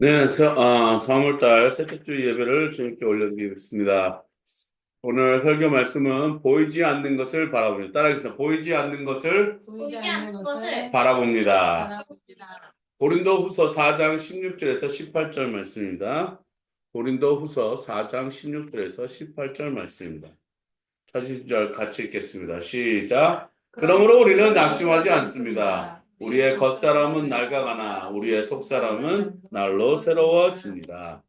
네, 3월달 셋째 주 예배를 주님께 올려드리겠습니다. 오늘 설교 말씀은 보이지 않는 것을 바라봅니다. 따라하겠습니다. 보이지 않는 것을 보이지 않는 것을 바라봅니다. 바라봅니다. 고린도후서 4장 16절에서 18절 말씀입니다. 고린도후서 4장 16절에서 18절 말씀입니다. 찾으신 절 같이 읽겠습니다. 시작. 그러므로 우리는 낙심하지 않습니다. 우리의 겉사람은 낡아가나 우리의 속사람은 날로 새로워집니다.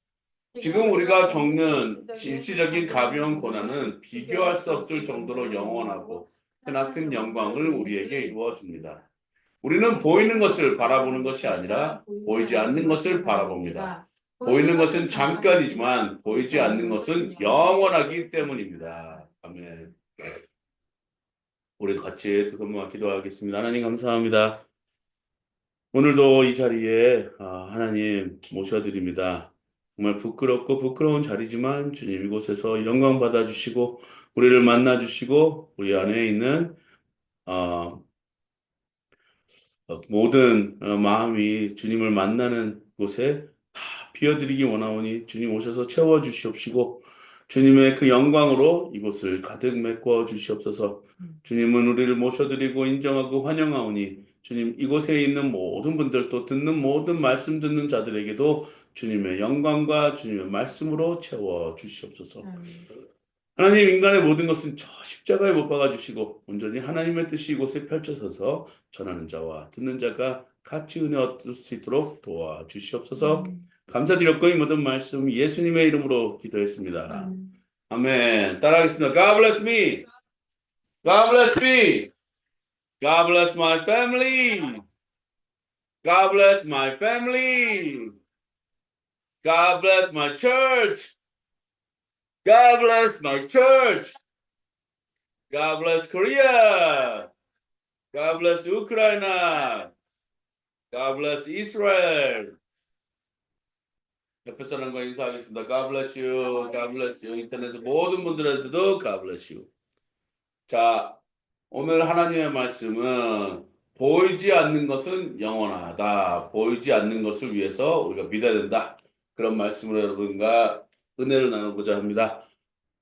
지금 우리가 겪는 일시적인 가벼운 고난은 비교할 수 없을 정도로 영원하고 크나큰 영광을 우리에게 이루어 줍니다. 우리는 보이는 것을 바라보는 것이 아니라 보이지 않는 것을 바라봅니다. 보이는 것은 잠깐이지만 보이지 않는 것은 영원하기 때문입니다. 아멘. 우리 같이 두 손 모아 기도하겠습니다. 하나님 감사합니다. 오늘도 이 자리에 하나님 모셔드립니다. 정말 부끄럽고 부끄러운 자리지만 주님 이곳에서 영광 받아주시고 우리를 만나주시고 우리 안에 있는 어, 모든 마음이 주님을 만나는 곳에 다 비워드리기 원하오니 주님 오셔서 채워주시옵시고 주님의 그 영광으로 이곳을 가득 메꿔 주시옵소서. 주님은 우리를 모셔드리고 인정하고 환영하오니 주님 이곳에 있는 모든 분들 또 듣는 모든 말씀 듣는 자들에게도 주님의 영광과 주님의 말씀으로 채워 주시옵소서. 하나님 인간의 모든 것은 저 십자가에 못 박아 주시고 온전히 하나님의 뜻이 이곳에 펼쳐서서 전하는 자와 듣는 자가 같이 은혜 얻을 수 있도록 도와주시옵소서. 감사드렸고 이 모든 말씀 예수님의 이름으로 기도했습니다. 아멘. 따라하겠습니다. God bless me. God bless me. God bless my family. God bless my family. God bless my church. God bless my church. God bless Korea. God bless Ukraine. God bless Israel. 옆에 사람과 인사하겠습니다. God bless you. God bless you. 인터넷 모든 분들한테도 God bless you. 자, 오늘 하나님의 말씀은 보이지 않는 것은 영원하다. 보이지 않는 것을 위해서 우리가 믿어야 된다. 그런 말씀으로 여러분과 은혜를 나누고자 합니다.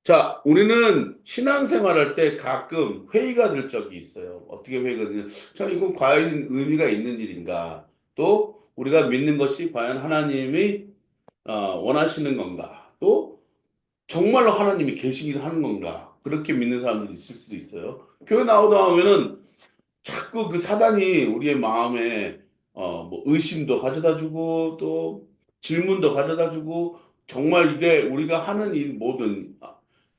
자, 우리는 신앙생활할 때 가끔 회의가 될 적이 있어요. 어떻게 회의가 되냐? 참, 이건 과연 의미가 있는 일인가? 또, 우리가 믿는 것이 과연 하나님이 원하시는 건가? 또, 정말로 하나님이 계시긴 하는 건가? 그렇게 믿는 사람들이 있을 수도 있어요. 교회 나오다 보면은 자꾸 그 사단이 우리의 마음에 뭐 의심도 가져다 주고 또 질문도 가져다 주고 정말 이게 우리가 하는 일 모든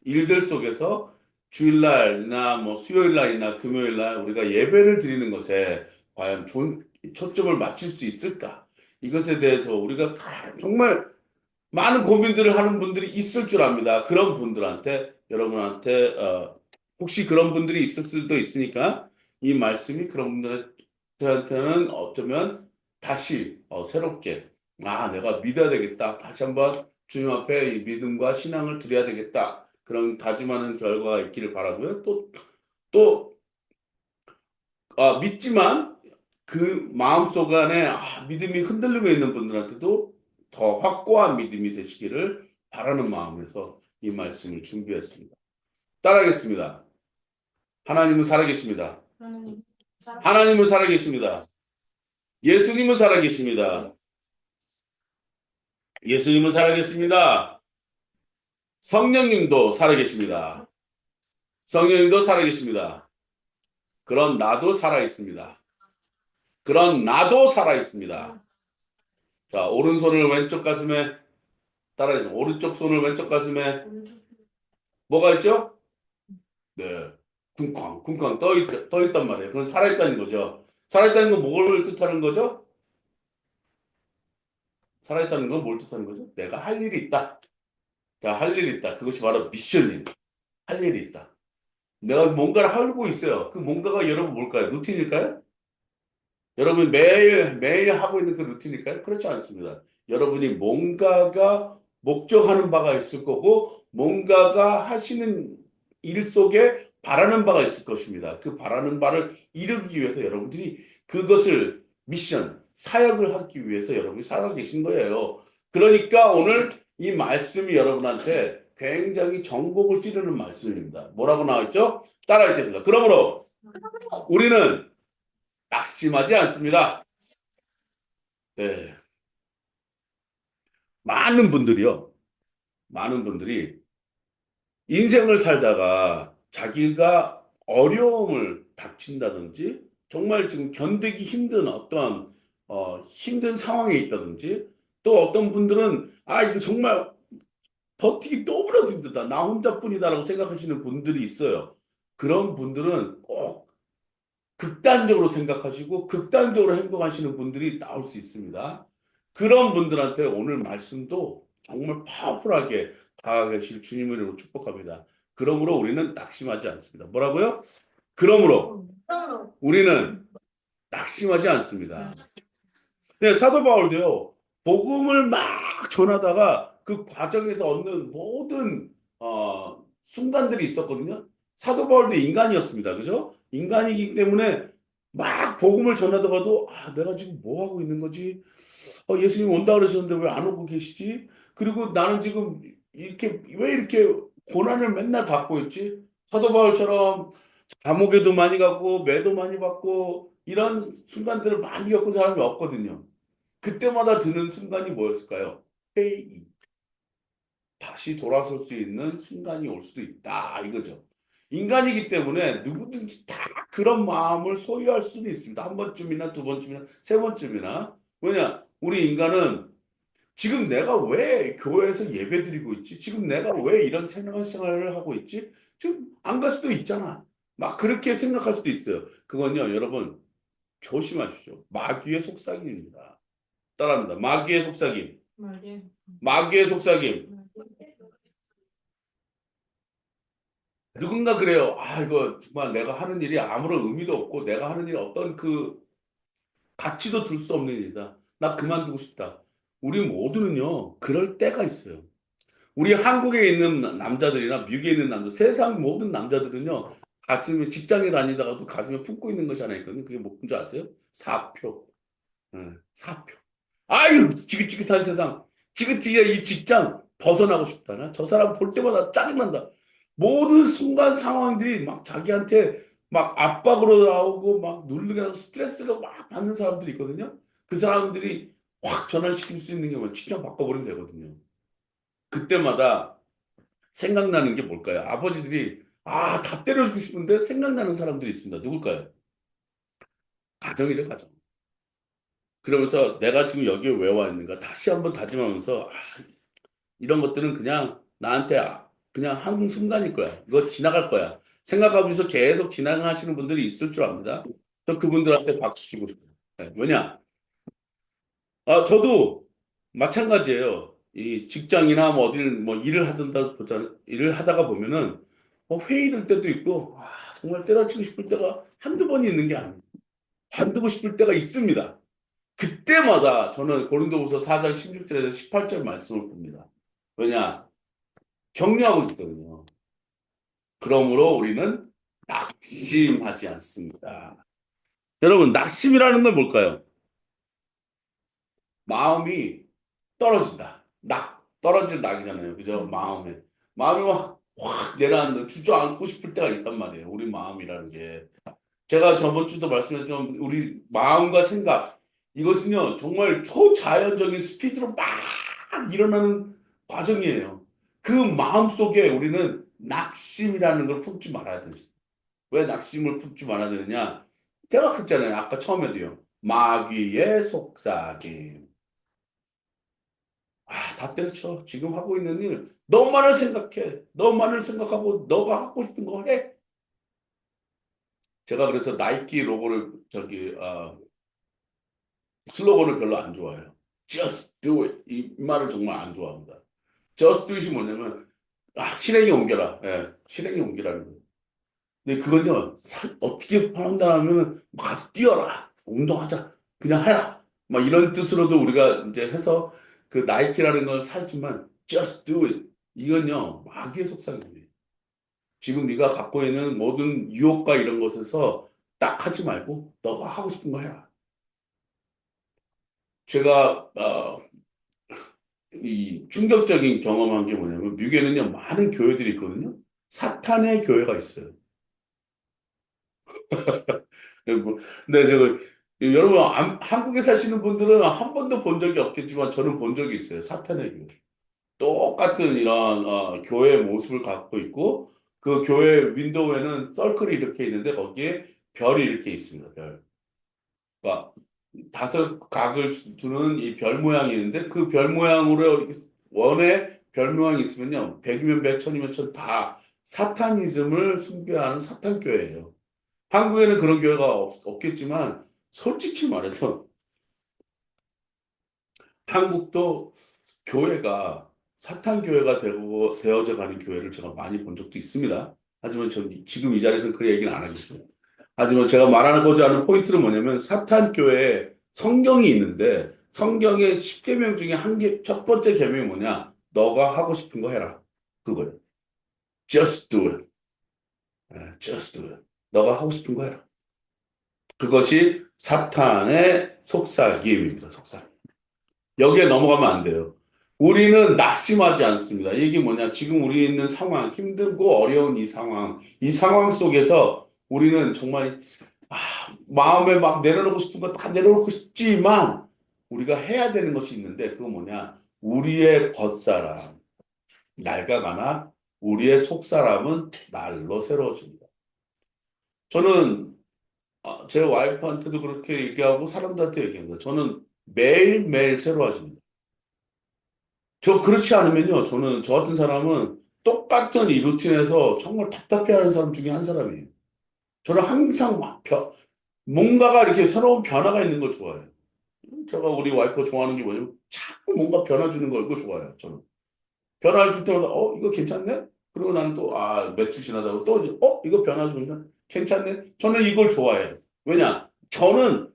일들 속에서 주일날이나 뭐 수요일날이나 금요일날 우리가 예배를 드리는 것에 과연 초점을 맞출 수 있을까? 이것에 대해서 우리가 정말 많은 고민들을 하는 분들이 있을 줄 압니다. 그런 분들한테 여러분한테 혹시 그런 분들이 있을 수도 있으니까 이 말씀이 그런 분들한테는 어쩌면 다시 새롭게 내가 믿어야 되겠다. 다시 한번 주님 앞에 이 믿음과 신앙을 드려야 되겠다. 그런 다짐하는 결과가 있기를 바라고요. 또 믿지만 그 마음속 안에 믿음이 흔들리고 있는 분들한테도 더 확고한 믿음이 되시기를 바라는 마음에서 이 말씀을 준비했습니다. 따라하겠습니다. 하나님은 살아계십니다. 하나님은 살아계십니다. 예수님은 살아계십니다. 예수님은 살아계십니다. 성령님도 살아계십니다. 성령님도 살아계십니다. 그런 나도 살아있습니다. 그런 나도 살아있습니다. 자, 오른손을 왼쪽 가슴에 따라해서 오른쪽 손을 왼쪽 가슴에 뭐가 있죠? 네. 쿵쾅 떠 있단 말이에요. 그건 살아있다는 거죠. 살아있다는 건 뭘 뜻하는 거죠? 살아있다는 건 뭘 뜻하는 거죠? 내가 할 일이 있다. 내가 할 일이 있다. 그것이 바로 미션이에요. 할 일이 있다. 내가 뭔가를 하고 있어요. 그 뭔가가 여러분 뭘까요? 루틴일까요? 여러분 매일 하고 있는 그 루틴일까요? 그렇지 않습니다. 여러분이 뭔가가 목적하는 바가 있을 거고 뭔가가 하시는 일 속에 바라는 바가 있을 것입니다. 그 바라는 바를 이루기 위해서 여러분들이 그것을 미션, 사역을 하기 위해서 여러분이 살아계신 거예요. 그러니까 오늘 이 말씀이 여러분한테 굉장히 전곡을 찌르는 말씀입니다. 뭐라고 나와있죠? 따라 읽겠습니다. 그러므로 우리는 낙심하지 않습니다. 네. 많은 분들이요. 많은 분들이 인생을 살다가 자기가 어려움을 닥친다든지 정말 지금 견디기 힘든 어떠한 힘든 상황에 있다든지 또 어떤 분들은 아 이거 정말 버티기 너무나도 힘들다. 나 혼자뿐이다라고 생각하시는 분들이 있어요. 그런 분들은 꼭 극단적으로 생각하시고 극단적으로 행동하시는 분들이 나올 수 있습니다. 그런 분들한테 오늘 말씀도 정말 파워풀하게 다가가실 주님의 이름으로 축복합니다. 그러므로 우리는 낙심하지 않습니다. 뭐라고요? 그러므로 우리는 낙심하지 않습니다. 네, 사도 바울도요, 복음을 막 전하다가 그 과정에서 얻는 모든, 순간들이 있었거든요. 사도 바울도 인간이었습니다. 그죠? 인간이기 때문에 막 복음을 전하다가도, 아, 내가 지금 뭐 하고 있는 거지? 예수님 온다 그러셨는데 왜 안 오고 계시지? 그리고 나는 지금 이렇게, 왜 이렇게 고난을 맨날 받고 있지? 사도 바울처럼 감옥에도 많이 가고, 매도 많이 받고, 이런 순간들을 많이 겪은 사람이 없거든요. 그때마다 드는 순간이 뭐였을까요? 회의. 다시 돌아설 수 있는 순간이 올 수도 있다. 이거죠. 인간이기 때문에 누구든지 다 그런 마음을 소유할 수는 있습니다. 한 번쯤이나 두 번쯤이나 세 번쯤이나. 왜냐? 우리 인간은 지금 내가 왜 교회에서 예배 드리고 있지? 지금 내가 왜 이런 생활을 하고 있지? 지금 안 갈 수도 있잖아. 막 그렇게 생각할 수도 있어요. 그건요, 여러분, 조심하십시오. 마귀의 속삭임입니다. 따라합니다. 마귀의 속삭임. 마귀의 속삭임. 누군가 그래요. 아, 이거 정말 내가 하는 일이 아무런 의미도 없고 내가 하는 일이 어떤 그 가치도 둘 수 없는 일이다. 나 그만두고 싶다. 우리 모두는요, 그럴 때가 있어요. 우리 한국에 있는 남자들이나 미국에 있는 남자, 세상 모든 남자들은요, 가슴에, 직장에 다니다가도 가슴에 품고 있는 것이 하나 있거든요. 그게 뭔지 아세요? 사표. 사표. 아유, 지긋지긋한 세상. 지긋지긋한 이 직장 벗어나고 싶다. 저 사람 볼 때마다 짜증난다. 모든 순간 상황들이 막 자기한테 막 압박으로 나오고 막 누르게 하고 스트레스가 막 받는 사람들이 있거든요. 그 사람들이 확 전환시킬 수 있는 게 뭐야? 직장 바꿔버리면 되거든요. 그때마다 생각나는 게 뭘까요? 아버지들이 다 때려주고 싶은데 생각나는 사람들이 있습니다. 누굴까요? 가정이죠, 가정. 그러면서 내가 지금 여기에 왜 와 있는가 다시 한번 다짐하면서 이런 것들은 그냥 나한테 그냥 한순간일 거야. 이거 지나갈 거야. 생각하면서 계속 지나가시는 분들이 있을 줄 압니다. 저 그분들한테 박수 치고 싶어요. 네, 왜냐? 저도 마찬가지예요. 이 직장이나 뭐 어딜 뭐 일을 하다가 보면은 회의 될 때도 있고 정말 때려치고 싶을 때가 한두 번이 있는 게 아니에요. 관두고 싶을 때가 있습니다. 그때마다 저는 고린도후서 4장 16절에서 18절 말씀을 봅니다. 왜냐? 격려하고 있거든요. 그러므로 우리는 낙심하지 않습니다. 여러분, 낙심이라는 건 뭘까요? 마음이 떨어진다. 떨어질 낙이잖아요. 그죠? 마음에. 마음이 확 내려앉는, 주저앉고 싶을 때가 있단 말이에요. 우리 마음이라는 게. 제가 저번 주도 말씀했지만, 우리 마음과 생각, 이것은요, 정말 초자연적인 스피드로 막 일어나는 과정이에요. 그 마음 속에 우리는 낙심이라는 걸 품지 말아야 됩니다. 왜 낙심을 품지 말아야 되느냐? 제가 그랬잖아요. 아까 처음에도요. 마귀의 속삭임. 다 때려쳐. 지금 하고 있는 일, 너만을 생각해. 너만을 생각하고 너가 하고 싶은 거 해. 제가 그래서 나이키 로고를 슬로건을 별로 안 좋아해요. Just do it. 이 말을 정말 안 좋아합니다. Just do it이 뭐냐면 실행에 옮겨라. 예, 실행에 옮기라는 거예요. 근데 그건요, 어떻게 판단하면은 가서 뛰어라. 운동하자. 그냥 해라. 막 이런 뜻으로도 우리가 이제 해서 그 나이키라는 걸 살지만 just do it. 이건요, 마귀의 속삭임이에요. 지금 네가 갖고 있는 모든 유혹과 이런 것에서 딱 하지 말고 너가 하고 싶은 거 해라. 제가 이 충격적인 경험한 게 뭐냐면 미국에는요 많은 교회들이 있거든요. 사탄의 교회가 있어요. 뭐, 근데 여러분 한국에 사시는 분들은 한 번도 본 적이 없겠지만 저는 본 적이 있어요. 사탄의 교회. 똑같은 이런 교회 모습을 갖고 있고 그 교회 윈도우에는 서클이 이렇게 있는데 거기에 별이 이렇게 있습니다. 별. 그러니까 다섯 각을 두는 이 별 모양이 있는데 그 별 모양으로 이렇게 원에 별 모양이 있으면요. 백이면 백, 천이면 천 다 사타니즘을 숭배하는 사탄 교회예요. 한국에는 그런 교회가 없겠지만 솔직히 말해서 한국도 교회가 사탄 교회가 되어져 가는 교회를 제가 많이 본 적도 있습니다. 하지만 지금 이 자리에서는 그 얘기는 안 하겠어요. 하지만 제가 말하고자 하는 포인트는 뭐냐면 사탄 교회에 성경이 있는데 성경의 10계명 중에 첫 번째 계명이 뭐냐? 너가 하고 싶은 거 해라. 그거예요. Just do it. Just do it. 너가 하고 싶은 거 해라. 그것이 사탄의 속삭임입니다. 속삭임. 여기에 넘어가면 안 돼요. 우리는 낙심하지 않습니다. 이게 뭐냐? 지금 우리 있는 상황, 힘들고 어려운 이 상황 속에서 우리는 정말 아, 마음에 막 내려놓고 싶은 거 다 내려놓고 싶지만 우리가 해야 되는 것이 있는데 그거 뭐냐? 우리의 겉사람 낡아가나 우리의 속사람은 날로 새로워집니다. 저는 제 와이프한테도 그렇게 얘기하고 사람들한테 얘기합니다. 저는 매일매일 새로워집니다. 그렇지 않으면요. 저 같은 사람은 똑같은 이 루틴에서 정말 답답해하는 사람 중에 한 사람이에요. 저는 항상 뭔가가 이렇게 새로운 변화가 있는 걸 좋아해요. 제가 우리 와이프가 좋아하는 게 뭐냐면 자꾸 뭔가 변화 주는 걸 이거 좋아해요. 저는. 변화를 줄 때마다 이거 괜찮네? 그리고 나는 또 며칠 지나다가 또 이제, 이거 변화 주면 괜찮네? 저는 이걸 좋아해요. 왜냐? 저는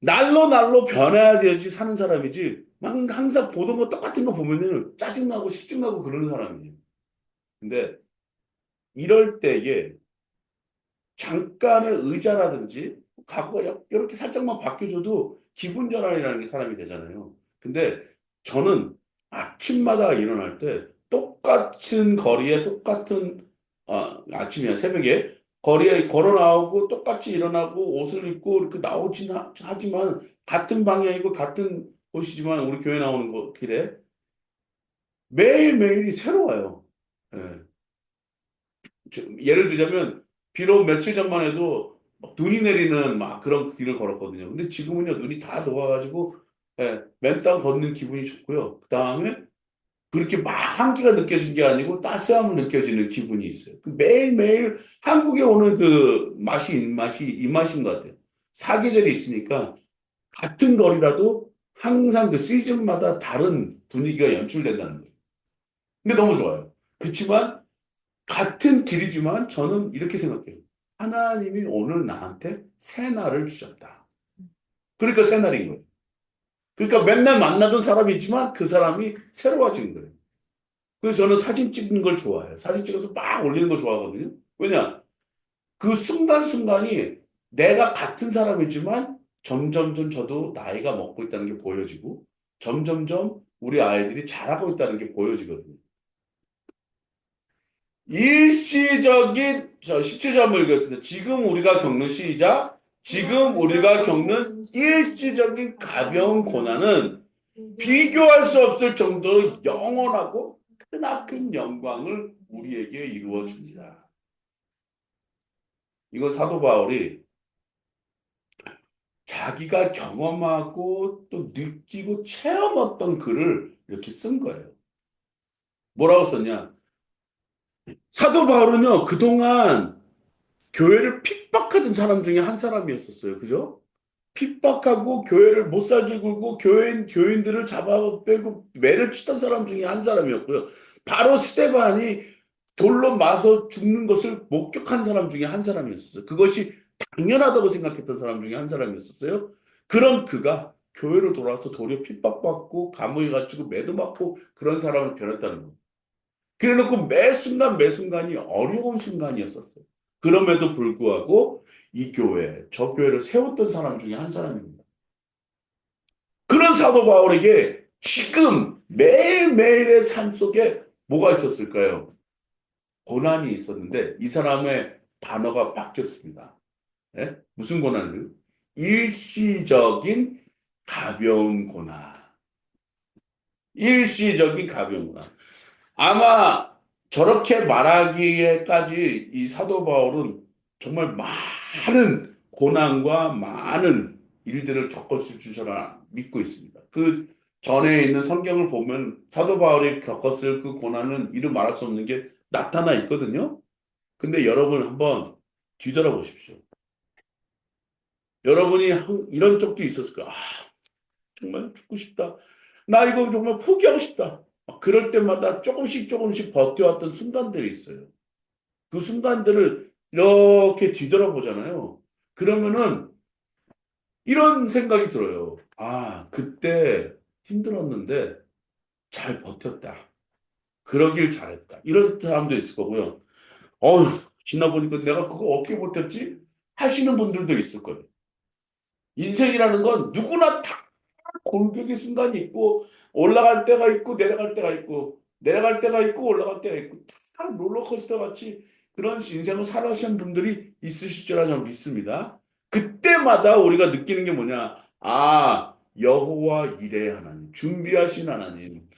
날로 날로 변해야 되지 사는 사람이지 항상 보던 거 똑같은 거 보면은 짜증나고 식증나고 그러는 사람이에요. 근데 이럴 때에 잠깐의 의자라든지 각오가 이렇게 살짝만 바뀌어줘도 기분 전환이라는 게 사람이 되잖아요. 근데 저는 아침마다 일어날 때 똑같은 거리에 똑같은 아침이야 새벽에 거리에 걸어 나오고 똑같이 일어나고 옷을 입고 이렇게 나오진 하지만 같은 방향이고 같은 곳이지만 우리 교회 나오는 길에 매일매일이 새로워요. 예. 예를 들자면 비록 며칠 전만 해도 막 눈이 내리는 막 그런 길을 걸었거든요. 근데 지금은요 눈이 다 녹아가지고 맨땅 걷는 기분이 좋고요. 그 다음에 그렇게 막 한기가 느껴진 게 아니고 따스함을 느껴지는 기분이 있어요. 매일매일 한국에 오는 그 맛이 이 맛인 것 같아요. 사계절이 있으니까 같은 거리라도 항상 그 시즌마다 다른 분위기가 연출된다는 거예요. 근데 너무 좋아요. 그렇지만 같은 길이지만 저는 이렇게 생각해요. 하나님이 오늘 나한테 새 날을 주셨다. 그러니까 새 날인 거예요. 그러니까 맨날 만나던 사람이지만 그 사람이 새로워진 거예요. 그래서 저는 사진 찍는 걸 좋아해요. 사진 찍어서 막 올리는 걸 좋아하거든요. 왜냐? 그 순간순간이 내가 같은 사람이지만 점점점 저도 나이가 먹고 있다는 게 보여지고 점점점 우리 아이들이 자라고 있다는 게 보여지거든요. 일시적인 17절 한번 읽겠습니다. 지금 우리가 겪는 일시적인 가벼운 고난은 비교할 수 없을 정도로 영원하고 크나큰 영광을 우리에게 이루어 줍니다. 이건 사도 바울이 자기가 경험하고 또 느끼고 체험했던 글을 이렇게 쓴 거예요. 뭐라고 썼냐? 사도 바울은요, 그동안 교회를 핍박하던 사람 중에 한 사람이었었어요. 그죠? 핍박하고 교회를 못 살게 굴고 교인들을 잡아 빼고 매를 치던 사람 중에 한 사람이었고요. 바로 스데반이 돌로 맞아 죽는 것을 목격한 사람 중에 한 사람이었어요. 그것이 당연하다고 생각했던 사람 중에 한 사람이었어요. 그런 그가 교회로 돌아와서 도리어 핍박받고 감옥에 갇히고 매도 맞고 그런 사람을 변했다는 거예요. 그래놓고 매 순간 매 순간이 어려운 순간이었었어요. 그럼에도 불구하고 이 교회, 저 교회를 세웠던 사람 중에 한 사람입니다. 사도 바울에게 지금 매일매일의 삶 속에 뭐가 있었을까요? 고난이 있었는데 이 사람의 단어가 바뀌었습니다. 예? 무슨 고난을? 일시적인 가벼운 고난. 일시적인 가벼운 고난. 아마 저렇게 말하기에까지 이 사도 바울은 정말 많은 고난과 많은 일들을 겪었을 줄 저는 믿고 있습니다. 그 전에 있는 성경을 보면 사도 바울이 겪었을 그 고난은 이루 말할 수 없는 게 나타나 있거든요. 근데 여러분 한번 뒤돌아보십시오. 여러분이 이런 적도 있었을 거예요. 아, 정말 죽고 싶다. 나 이거 정말 포기하고 싶다. 그럴 때마다 조금씩 조금씩 버텨왔던 순간들이 있어요. 그 순간들을 이렇게 뒤돌아보잖아요. 그러면은 이런 생각이 들어요. 아, 그때 힘들었는데 잘 버텼다. 그러길 잘했다. 이런 사람도 있을 거고요. 어휴, 지나 보니까 내가 그거 어떻게 버텼지? 하시는 분들도 있을 거예요. 인생이라는 건 누구나 다 골격의 순간이 있고 올라갈 때가 있고 내려갈 때가 있고 내려갈 때가 있고 올라갈 때가 있고 다 롤러코스터 같이 그런 인생을 살아가시는 분들이 있으실 줄라 저는 믿습니다. 그때마다 우리가 느끼는 게 뭐냐? 아, 여호와 이레 하나님, 준비하신 하나님,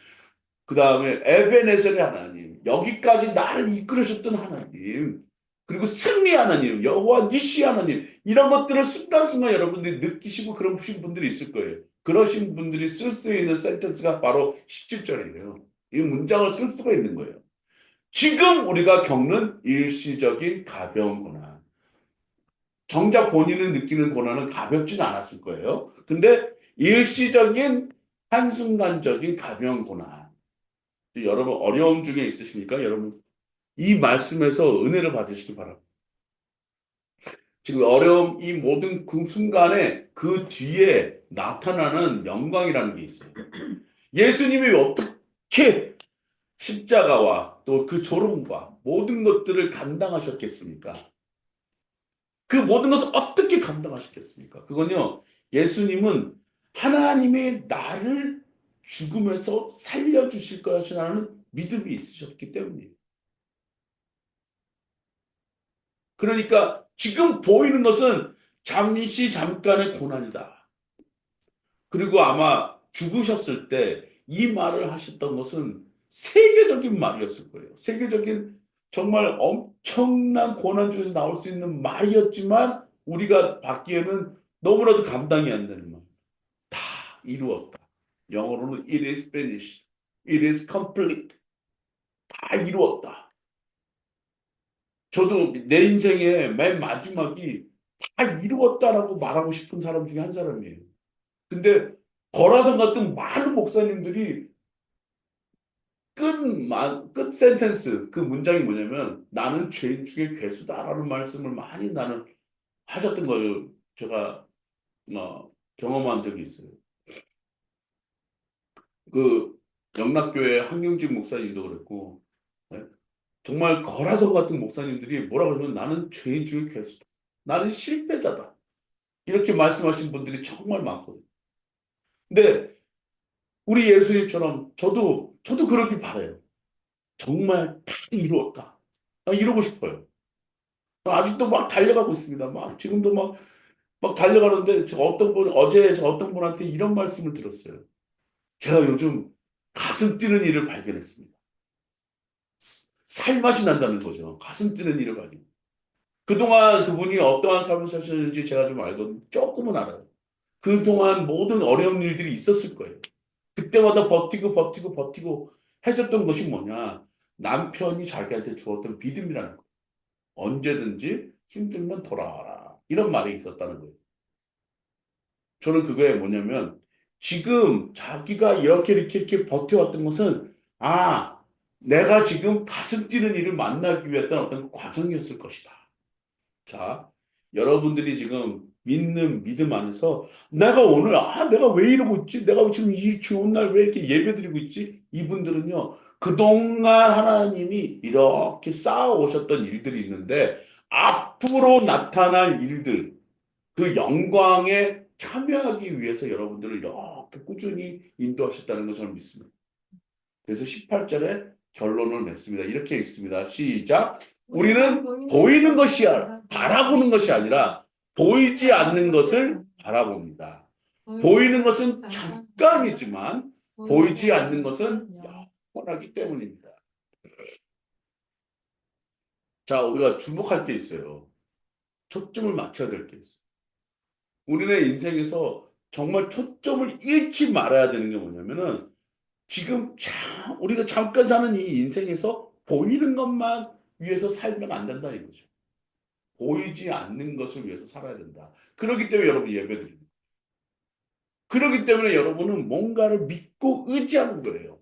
그 다음에 에베네셀의 하나님, 여기까지 나를 이끌으셨던 하나님, 그리고 승리 하나님, 여호와 니시 하나님, 이런 것들을 순간순간 여러분들이 느끼시고 그런 분들이 있을 거예요. 그러신 분들이 쓸 수 있는 센텐스가 바로 17절이에요. 이 문장을 쓸 수가 있는 거예요. 지금 우리가 겪는 일시적인 가벼운 고난. 정작 본인은 느끼는 고난은 가볍지는 않았을 거예요. 근데 일시적인 한순간적인 가벼운 고난. 여러분 어려움 중에 있으십니까? 여러분 이 말씀에서 은혜를 받으시기 바랍니다. 지금 어려움 이 모든 그 순간에 그 뒤에 나타나는 영광이라는 게 있어요. 예수님이 어떻게 십자가와 또 그 조롱과 모든 것들을 감당하셨겠습니까? 그 모든 것을 어떻게 감당하셨겠습니까? 그건요, 예수님은 하나님의 나를 죽음에서 살려주실 것이라는 믿음이 있으셨기 때문이에요. 그러니까 지금 보이는 것은 잠시 잠깐의 고난이다. 그리고 아마 죽으셨을 때 이 말을 하셨던 것은 세계적인 말이었을 거예요. 세계적인 정말 엄청난 고난 중에서 나올 수 있는 말이었지만 우리가 받기에는 너무나도 감당이 안 되는 말. 다 이루었다. 영어로는 it is finished. it is complete. 다 이루었다. 저도 내 인생의 맨 마지막이 다 이루었다라고 말하고 싶은 사람 중에 한 사람이에요. 근데 거라선 같은 많은 목사님들이 끝 센텐스, 그 문장이 뭐냐면 나는 죄인 중에 괴수다라는 말씀을 많이 나는 하셨던 걸 제가 경험한 적이 있어요. 그 영락교회 한경직 목사님도 그랬고 네? 정말 거라선 같은 목사님들이 뭐라 그러면 나는 죄인 중에 괴수다. 나는 실패자다. 이렇게 말씀하신 분들이 정말 많거든요. 근데 우리 예수님처럼 저도 그러길 바래요. 정말 다 이루었다. 이러고 싶어요. 아직도 막 달려가고 있습니다. 막 지금도 막 달려가는데 어제 저 어떤 분한테 이런 말씀을 들었어요. 제가 요즘 가슴 뛰는 일을 발견했습니다. 살맛이 난다는 거죠. 가슴 뛰는 일을 발견. 그동안 그분이 어떠한 삶을 사셨는지 제가 좀 알거든요. 조금은 알아요. 그동안 모든 어려운 일들이 있었을 거예요. 그때마다 버티고 버티고 버티고 해줬던 것이 뭐냐? 남편이 자기한테 주었던 믿음이라는 거예요. 언제든지 힘들면 돌아와라. 이런 말이 있었다는 거예요. 저는 그거에 뭐냐면 지금 자기가 이렇게 버텨왔던 것은 아, 내가 지금 가슴 뛰는 일을 만나기 위했던 어떤 과정이었을 것이다. 자, 여러분들이 지금 믿는 믿음 안에서 내가 오늘 내가 왜 이러고 있지? 내가 지금 이 좋은 날 왜 이렇게 예배드리고 있지? 이분들은요. 그동안 하나님이 이렇게 쌓아 오셨던 일들이 있는데 앞으로 나타날 일들 그 영광의 참여하기 위해서 여러분들을 이렇게 꾸준히 인도하셨다는 것을 저는 믿습니다. 그래서 18절에 결론을 냈습니다. 이렇게 있습니다. 시작. 우리는 보이는 것이 바라보는 것이 아니라 보이지 않는 것을 바라봅니다. 보이는 것은 잠깐이지만 보이지 않는 것은 영원하기 때문입니다. 자, 우리가 주목할 게 있어요. 초점을 맞춰야 될 게 있어요. 우리네 인생에서 정말 초점을 잃지 말아야 되는 게 뭐냐면은 지금 우리가 잠깐 사는 이 인생에서 보이는 것만 위해서 살면 안 된다 이거죠. 보이지 않는 것을 위해서 살아야 된다. 그렇기 때문에 여러분 예배드립니다. 그렇기 때문에 여러분은 뭔가를 믿고 의지하는 거예요.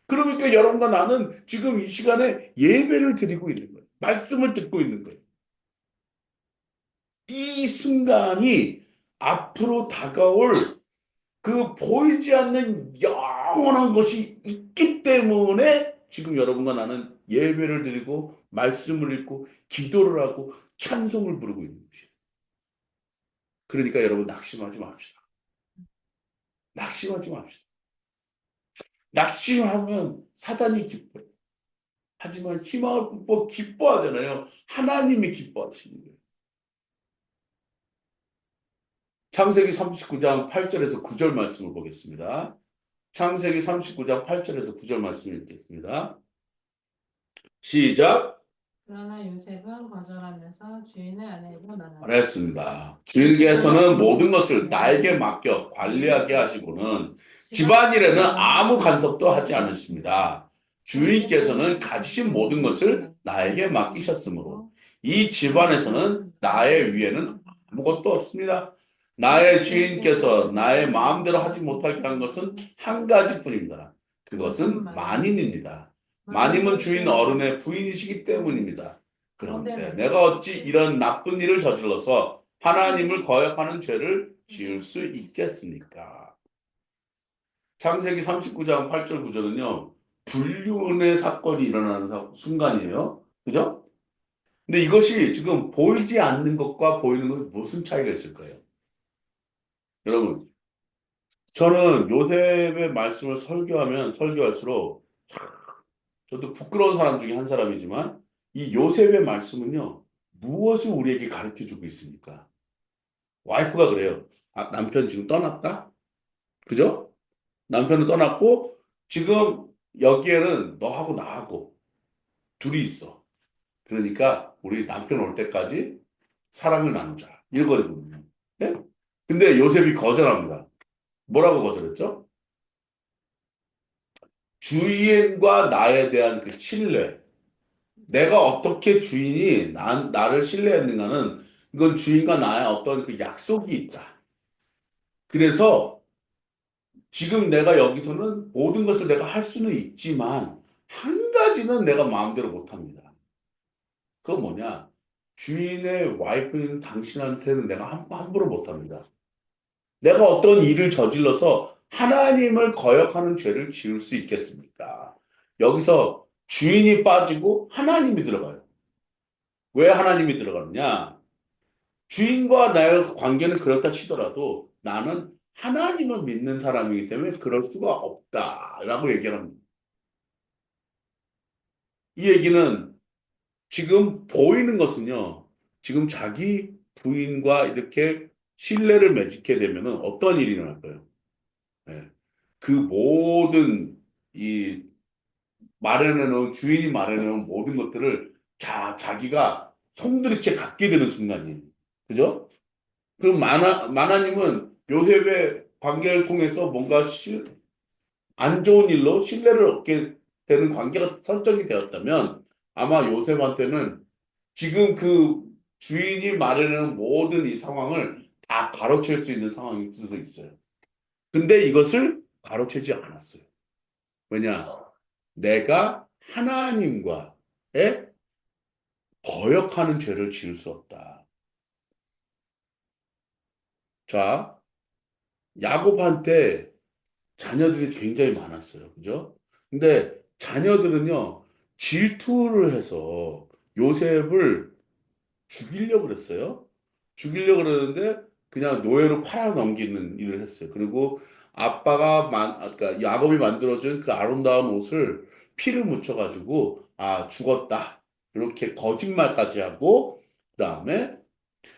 그러니까 여러분과 나는 지금 이 시간에 예배를 드리고 있는 거예요. 말씀을 듣고 있는 거예요. 이 순간이 앞으로 다가올 그 보이지 않는 영원한 것이 있기 때문에 지금 여러분과 나는 예배를 드리고 말씀을 읽고 기도를 하고 찬송을 부르고 있는 것이에요. 그러니까 여러분 낙심하지 맙시다. 낙심하지 맙시다. 낙심하면 사단이 기뻐요. 하지만 희망을 품고 기뻐하잖아요. 하나님이 기뻐하시는 거예요. 창세기 39장 8절에서 9절 말씀을 보겠습니다. 창세기 39장 8절에서 9절 말씀을 읽겠습니다. 시작. 그러나 요셉은 거절하면서 주인의 아내에게 말하되 말했습니다. 주인께서는 모든 것을 나에게 맡겨 관리하게 하시고는 집안일에는 아무 간섭도 하지 않으십니다. 주인께서는 가지신 모든 것을 나에게 맡기셨으므로 이 집안에서는 나의 위에는 아무것도 없습니다. 나의 주인께서 나의 마음대로 하지 못하게 한 것은 한 가지뿐입니다. 그것은 마님입니다. 마님은 주인 어른의 부인이시기 때문입니다. 그런데 내가 어찌 이런 나쁜 일을 저질러서 하나님을 거역하는 죄를 지을 수 있겠습니까? 창세기 39장 8절 9절은요. 불륜의 사건이 일어나는 순간이에요. 그죠? 근데 이것이 지금 보이지 않는 것과 보이는 것 무슨 차이가 있을까요? 여러분, 저는 요셉의 말씀을 설교하면 설교할수록 저도 부끄러운 사람 중에 한 사람이지만 이 요셉의 말씀은요. 무엇을 우리에게 가르쳐 주고 있습니까? 와이프가 그래요. 아, 남편 지금 떠났다? 그죠? 남편은 떠났고 지금 여기에는 너하고 나하고 둘이 있어. 그러니까 우리 남편 올 때까지 사랑을 나누자. 이거거든요. 네? 근데 요셉이 거절합니다. 뭐라고 거절했죠? 주인과 나에 대한 그 신뢰. 내가 어떻게 주인이 나를 신뢰했는가는 이건 주인과 나의 어떤 그 약속이 있다. 그래서 지금 내가 여기서는 모든 것을 내가 할 수는 있지만 한 가지는 내가 마음대로 못합니다. 그건 뭐냐? 주인의 와이프인 당신한테는 내가 함부로 못합니다. 내가 어떤 일을 저질러서 하나님을 거역하는 죄를 지을 수 있겠습니까? 여기서 주인이 빠지고 하나님이 들어가요. 왜 하나님이 들어가느냐? 주인과 나의 관계는 그렇다 치더라도 나는 하나님을 믿는 사람이기 때문에 그럴 수가 없다라고 얘기를 합니다. 이 얘기는 지금 보이는 것은요, 지금 자기 부인과 이렇게 신뢰를 맺게 되면 어떤 일이 일어날까요? 예. 그 모든 이 마련해놓은 주인이 마련해놓은 모든 것들을 자기가 손들이채 갖게 되는 순간이에요. 그죠? 그럼 마나님은 요셉의 관계를 통해서 뭔가 안 좋은 일로 신뢰를 얻게 되는 관계가 설정이 되었다면 아마 요셉한테는 지금 그 주인이 말하는 모든 이 상황을 다 가로챌 수 있는 상황일 수도 있어요. 근데 이것을 가로채지 않았어요. 왜냐? 내가 하나님과의 거역하는 죄를 지을 수 없다. 자, 야곱한테 자녀들이 굉장히 많았어요. 그죠? 근데 자녀들은요, 질투를 해서 요셉을 죽이려고 그랬어요. 죽이려고 그러는데 그냥 노예로 팔아넘기는 일을 했어요. 그리고 그러니까 야곱이 만들어준 그 아름다운 옷을 피를 묻혀가지고 아 죽었다 이렇게 거짓말까지 하고 그다음에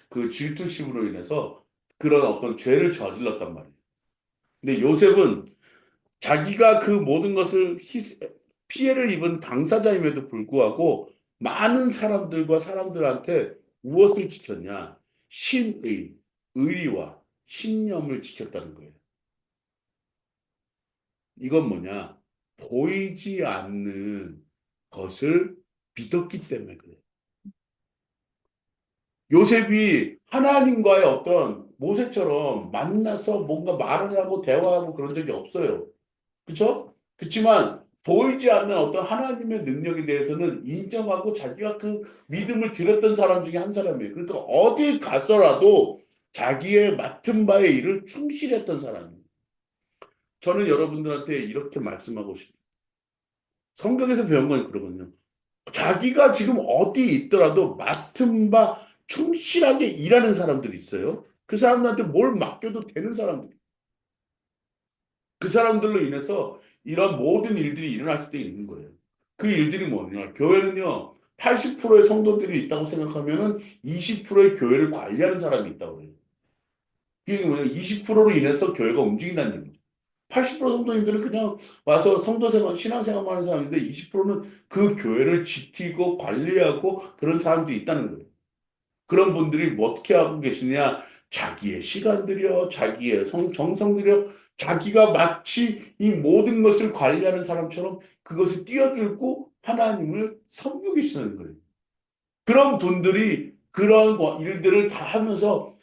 그 질투심으로 인해서 그런 어떤 죄를 저질렀단 말이에요. 근데 요셉은 자기가 그 모든 것을 피해를 입은 당사자임에도 불구하고 많은 사람들한테 무엇을 지켰냐? 의리와 신념을 지켰다는 거예요. 이건 뭐냐? 보이지 않는 것을 믿었기 때문에 그래요. 요셉이 하나님과의 어떤 모세처럼 만나서 뭔가 말을 하고 대화하고 그런 적이 없어요. 그렇죠? 그렇지만 보이지 않는 어떤 하나님의 능력에 대해서는 인정하고 자기가 그 믿음을 드렸던 사람 중에 한 사람이에요. 그러니까 어딜 가서라도 자기의 맡은 바의 일을 충실했던 사람이에요. 저는 여러분들한테 이렇게 말씀하고 싶어요. 성경에서 배운 건 그러거든요. 자기가 지금 어디 있더라도 맡은 바 충실하게 일하는 사람들이 있어요. 그 사람들한테 뭘 맡겨도 되는 사람들. 그 사람들로 인해서 이런 모든 일들이 일어날 수도 있는 거예요. 그 일들이 뭐냐? 교회는요, 80%의 성도들이 있다고 생각하면은 20%의 교회를 관리하는 사람이 있다고 해요. 이게 뭐냐? 20%로 인해서 교회가 움직인다는 얘기죠. 80% 성도님들은 그냥 와서 성도 생활, 신앙 생활만 하는 사람인데 20%는 그 교회를 지키고 관리하고 그런 사람들이 있다는 거예요. 그런 분들이 뭐 어떻게 하고 계시냐? 자기의 시간 들여, 자기의 정성 들여, 자기가 마치 이 모든 것을 관리하는 사람처럼 그것을 뛰어들고 하나님을 섬기고 계시는 거예요. 그런 분들이 그런 일들을 다 하면서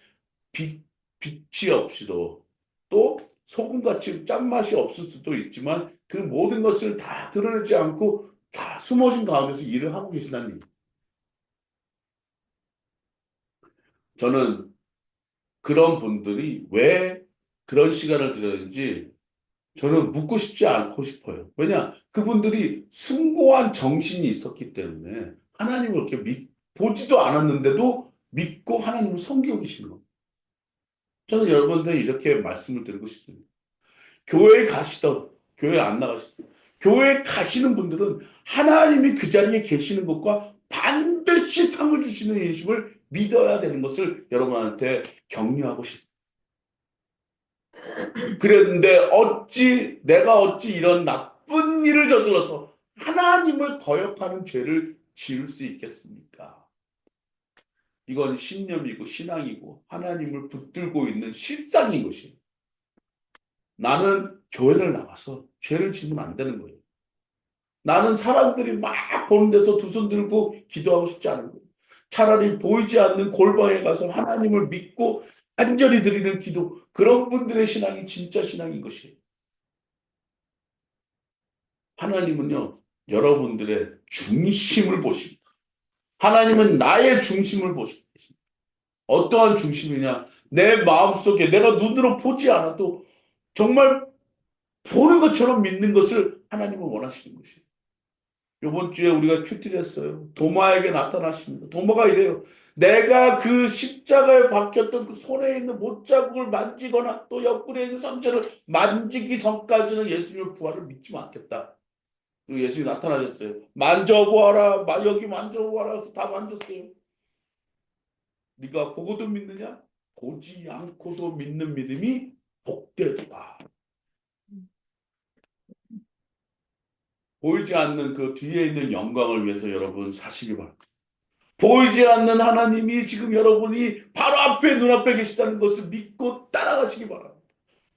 빛, 빛이 없이도 또 소금같이 짠맛이 없을 수도 있지만 그 모든 것을 다 드러내지 않고 다 숨어진 가운데서 일을 하고 계신다는 얘기예요. 저는 그런 분들이 왜 그런 시간을 들였는지 저는 묻고 싶지 않고 싶어요. 왜냐? 그분들이 숭고한 정신이 있었기 때문에 하나님을 이렇게 보지도 않았는데도 믿고 하나님을 섬기고 계시는 거예요. 저는 여러분들 이렇게 말씀을 드리고 싶습니다. 교회에 가시던, 교회 안 나가시던, 교회에 가시는 분들은 하나님이 그 자리에 계시는 것과 반드시 상을 주시는 예심을 믿어야 되는 것을 여러분한테 격려하고 싶습니다. 그랬는데 내가 어찌 이런 나쁜 일을 저질러서 하나님을 거역하는 죄를 지을 수 있겠습니까? 이건 신념이고 신앙이고 하나님을 붙들고 있는 실상인 것이에요. 나는 교회를 나가서 죄를 지으면 안 되는 거예요. 나는 사람들이 막 보는 데서 두 손 들고 기도하고 싶지 않은 거예요. 차라리 보이지 않는 골방에 가서 하나님을 믿고 간절히 드리는 기도, 그런 분들의 신앙이 진짜 신앙인 것이에요. 하나님은요, 여러분들의 중심을 보십니다. 하나님은 나의 중심을 보시고 계십니다. 어떠한 중심이냐? 내 마음속에 내가 눈으로 보지 않아도 정말 보는 것처럼 믿는 것을 하나님은 원하시는 것이에요. 이번 주에 우리가 큐티를 했어요. 도마에게 나타나십니다. 도마가 이래요. 내가 그 십자가에 박혔던 그 손에 있는 못자국을 만지거나 또 옆구리에 있는 상처를 만지기 전까지는 예수님의 부활을 믿지 않겠다. 그리고 예수님이 나타나셨어요. 만져보아라. 여기 만져보아라. 해서 다 만졌어요. 네가 보고도 믿느냐? 보지 않고도 믿는 믿음이 복되도다. 보이지 않는 그 뒤에 있는 영광을 위해서 여러분 사시기 바랍니다. 보이지 않는 하나님이 지금 여러분이 바로 앞에 눈앞에 계시다는 것을 믿고 따라가시기 바랍니다.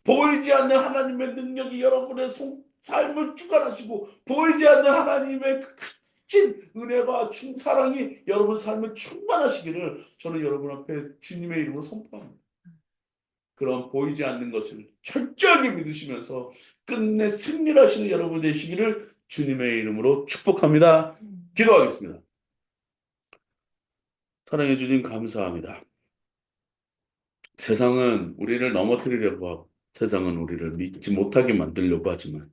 보이지 않는 하나님의 능력이 여러분의 삶을 주관하시고 보이지 않는 하나님의 그 크신 은혜와 사랑이 여러분 삶에 충만하시기를 저는 여러분 앞에 주님의 이름으로 선포합니다. 그런 보이지 않는 것을 철저하게 믿으시면서 끝내 승리를 하시는 여러분 되시기를 주님의 이름으로 축복합니다. 기도하겠습니다. 사랑해 주님 감사합니다. 세상은 우리를 넘어뜨리려고 하고 세상은 우리를 믿지 못하게 만들려고 하지만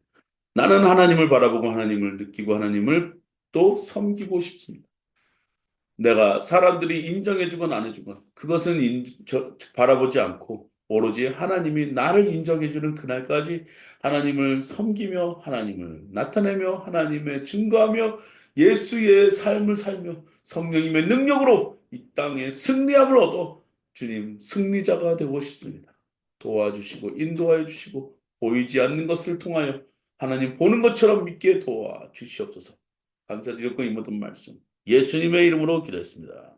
나는 하나님을 바라보고 하나님을 느끼고 하나님을 또 섬기고 싶습니다. 내가 사람들이 인정해주건 안 해주건 그것은 바라보지 않고 오로지 하나님이 나를 인정해주는 그날까지 하나님을 섬기며 하나님을 나타내며 하나님의 증거하며 예수의 삶을 살며 성령님의 능력으로 이 땅에 승리함을 얻어 주님 승리자가 되고 싶습니다. 도와주시고 인도하여 주시고 보이지 않는 것을 통하여 하나님 보는 것처럼 믿게 도와주시옵소서. 감사드렸고 이 모든 말씀 예수님의 이름으로 기도했습니다.